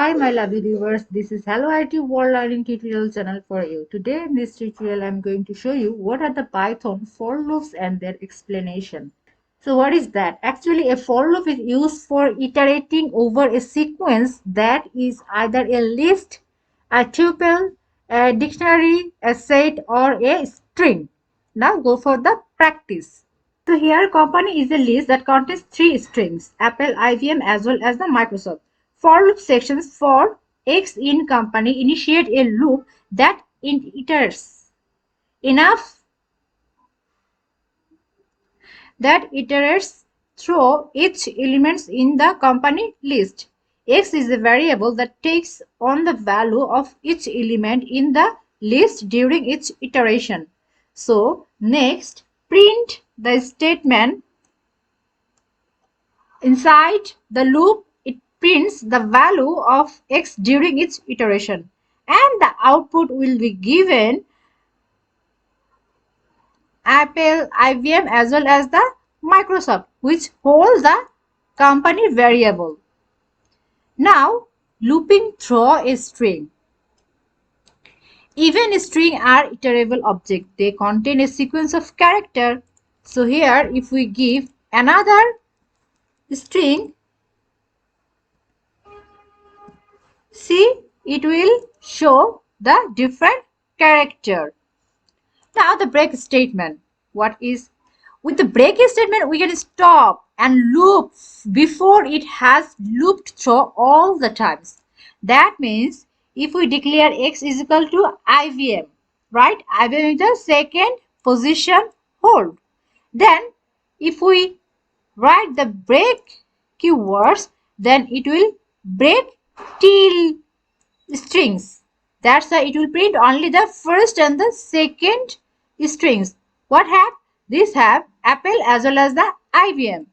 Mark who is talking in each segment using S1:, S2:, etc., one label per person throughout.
S1: Hi my lovely viewers, this is Hello IT World Learning Tutorial channel for you. Today in this tutorial I am going to show you what are the Python for loops and their explanation. So what is that? Actually a for loop is used for iterating over a sequence that is either a list, a tuple, a dictionary, a set or a string. Now go for the practice. So here company is a list that contains three strings, Apple, IBM as well as the Microsoft. For loop sections for X in company initiate a loop that iterates through each elements in the company list. X is a variable that takes on the value of each element in the list during each iteration. So next print the statement. Inside the loop, it prints the value of x during its iteration, and the output will be given Apple, IBM as well as the Microsoft, which holds the company variable. Now, looping through a string. Even strings are iterable objects. They contain a sequence of characters. So here, if we give another string, see, it will show the different character. Now the break statement. What is? With the break statement, we can stop and loop before it has looped through all the times. That means if we declare x is equal to IBM, right? IBM is the second position hold. Then if we write the break keywords, then it will break till strings. That's why it will print only the first and the second strings. What have? These have Apple as well as the IBM.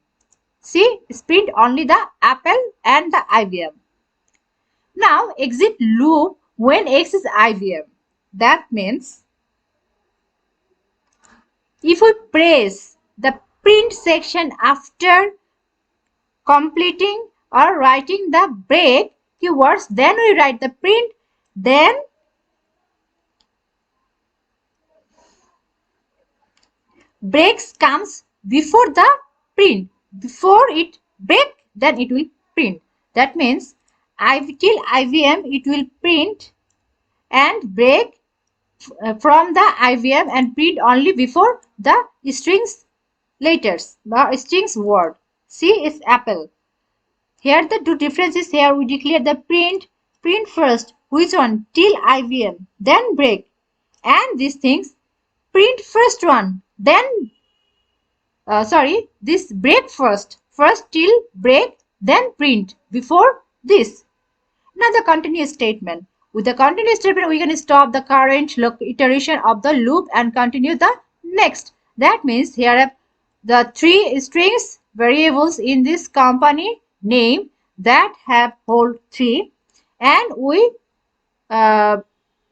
S1: See, it's print only the Apple and the IBM. Now exit loop when X is IBM. That means if we press the print section after completing or writing the break keywords, then we write the print, then breaks comes before the print. Before it break, then it will print. That means till IBM it will print and break from the IBM and print only before the strings letters or strings word. See, it's Apple. Here the two differences. Here we declare the print first, which one? Till IBM, then break. And these things print first one, then this break first till break, then print before this. Now the continuous statement. With the continuous statement, we can stop the current iteration of the loop and continue the next. That means here are the three strings variables in this company name that have hold 3, and we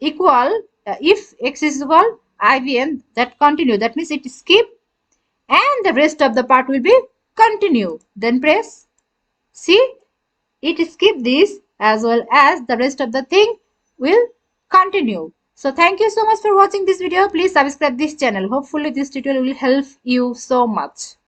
S1: equal if x is equal IBM, that continue. That means it skip and the rest of the part will be continue. Then press. See, it skip this as well as the rest of the thing will continue. So thank you so much for watching this video. Please subscribe this channel. Hopefully this tutorial will help you so much.